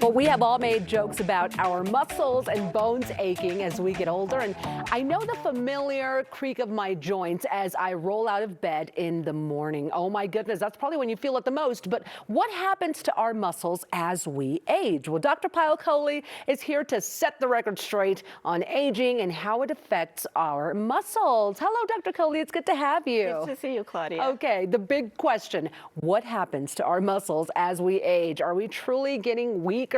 Well, we have all made jokes about our muscles and bones aching as we get older, and I know the familiar creak of my joints as I roll out of bed in the morning. Oh my goodness, that's probably when you feel it the most. But what happens to our muscles as we age? Well, Dr. Kohli is here to set the record straight on aging and how it affects our muscles. Hello, Dr. Kohli, it's good to have you. Good to see you, Claudia. Okay, the big question, what happens to our muscles as we age? Are we truly getting weaker?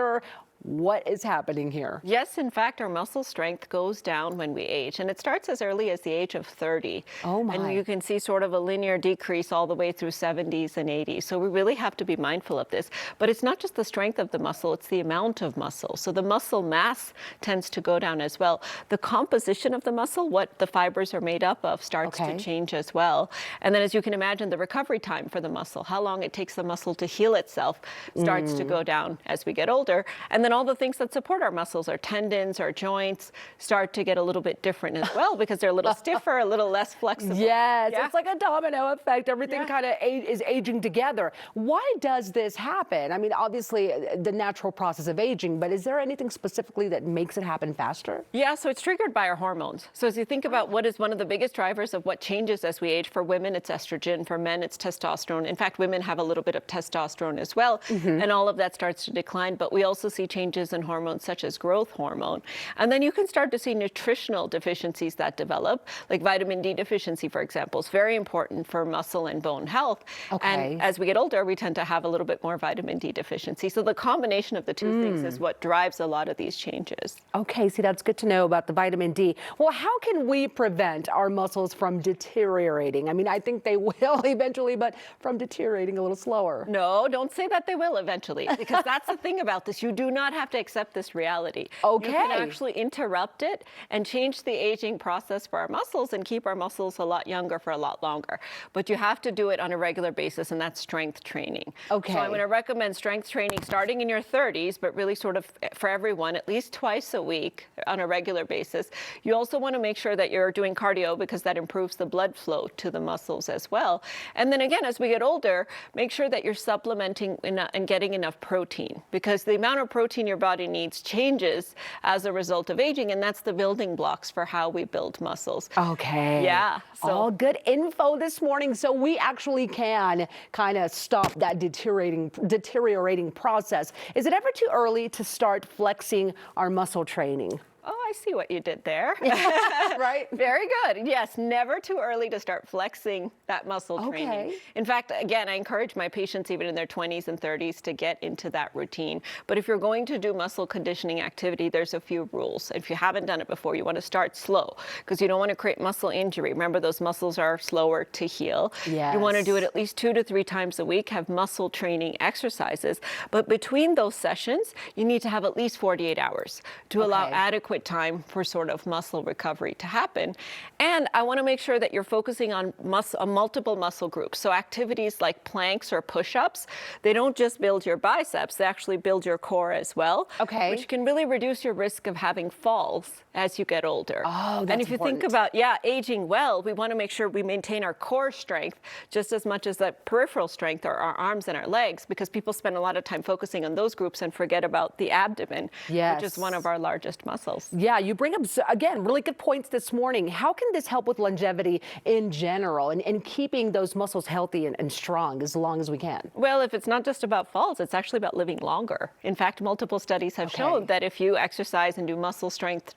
What is happening here? Yes, in fact, our muscle strength goes down when we age, and it starts as early as the age of 30. Oh my. And you can see sort of a linear decrease all the way through 70s and 80s. So we really have to be mindful of this. But it's not just the strength of the muscle, it's the amount of muscle. So the muscle mass tends to go down as well. The composition of the muscle, what the fibers are made up of, starts to change as well. And then as you can imagine, the recovery time for the muscle, how long it takes the muscle to heal itself, starts to go down as we get older. And then all the things that support our muscles, our tendons, our joints, start to get a little bit different as well because they're a little stiffer, a little less flexible. Yes, it's like a domino effect. Everything kind of is aging together. Why does this happen? I mean, obviously the natural process of aging, but is there anything specifically that makes it happen faster? Yeah, so it's triggered by our hormones. So as you think about what is one of the biggest drivers of what changes as we age, for women it's estrogen, for men it's testosterone. In fact, women have a little bit of testosterone as well, and all of that starts to decline, but we also see changes in hormones such as growth hormone. And then you can start to see nutritional deficiencies that develop, like vitamin D deficiency, for example, is very important for muscle and bone health. And as we get older, we tend to have a little bit more vitamin D deficiency. So the combination of the two things is what drives a lot of these changes. Okay, see, that's good to know about the vitamin D. Well, how can we prevent our muscles from deteriorating? I mean, I think they will eventually, but from deteriorating a little slower. No, don't say that they will eventually, because that's the thing about this. You do not have to accept this reality. Okay. You can actually interrupt it and change the aging process for our muscles and keep our muscles a lot younger for a lot longer. But you have to do it on a regular basis, and that's strength training. Okay. So I'm going to recommend strength training starting in your 30s, but really sort of for everyone, at least twice a week on a regular basis. You also want to make sure that you're doing cardio because that improves the blood flow to the muscles as well. And then again, as we get older, make sure that you're supplementing and getting enough protein, because the amount of protein your body needs changes as a result of aging, and that's the building blocks for how we build muscles. Okay. Yeah. So all good info this morning, so we actually can kind of stop that deteriorating process. Is it ever too early to start flexing our muscle training? Oh, I see what you did there. Right? Very good. Yes, never too early to start flexing that muscle training. In fact, again, I encourage my patients even in their 20s and 30s to get into that routine. But if you're going to do muscle conditioning activity, there's a few rules. If you haven't done it before, you want to start slow because you don't want to create muscle injury. Remember, those muscles are slower to heal. Yes. You want to do it at least 2 to 3 times a week, have muscle training exercises. But between those sessions, you need to have at least 48 hours to allow adequate time for sort of muscle recovery to happen. And I want to make sure that you're focusing on multiple muscle groups. So activities like planks or push-ups, they don't just build your biceps, they actually build your core as well. Okay. Which can really reduce your risk of having falls as you get older. Oh, that's And if you important. think about, aging well, we want to make sure we maintain our core strength just as much as that peripheral strength, or our arms and our legs, because people spend a lot of time focusing on those groups and forget about the abdomen, which is one of our largest muscles. Yeah, you bring up, again, really good points this morning. How can this help with longevity in general and keeping those muscles healthy and strong as long as we can? Well, if it's not just about falls, it's actually about living longer. In fact, multiple studies have shown that if you exercise and do muscle strength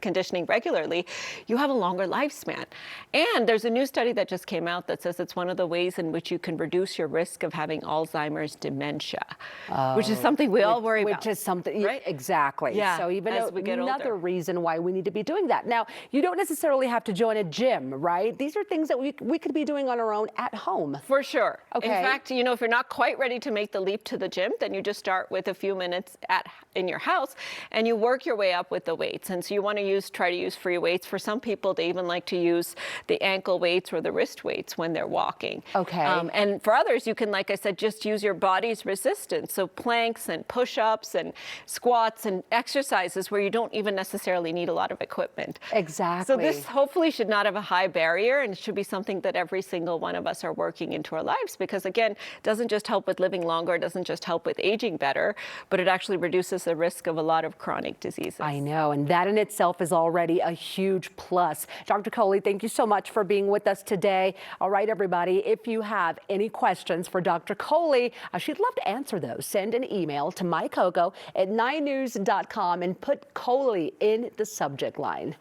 conditioning regularly, you have a longer lifespan. And there's a new study that just came out that says it's one of the ways in which you can reduce your risk of having Alzheimer's dementia, which is something we all worry about. Which is something, right? Exactly. Yeah. So even as we get another older. reason why we need to be doing that. Now, you don't necessarily have to join a gym, right? These are things that we could be doing on our own at home. For sure. Okay. In fact, if you're not quite ready to make the leap to the gym, then you just start with a few minutes in your house and you work your way up with the weights. And so you want to try to use free weights. For some people, they even like to use the ankle weights or the wrist weights when they're walking. Okay. And for others, you can, like I said, just use your body's resistance. So planks and push-ups and squats and exercises where you don't even necessarily need a lot of equipment. Exactly. So this hopefully should not have a high barrier, and it should be something that every single one of us are working into our lives, because again, it doesn't just help with living longer, it doesn't just help with aging better, but it actually reduces the risk of a lot of chronic diseases. I know, and that in itself is already a huge plus. Dr. Kohli, thank you so much for being with us today. All right, everybody, if you have any questions for Dr. Kohli, she'd love to answer those. Send an email to mycoco@9news.com and put Kohli in the subject line.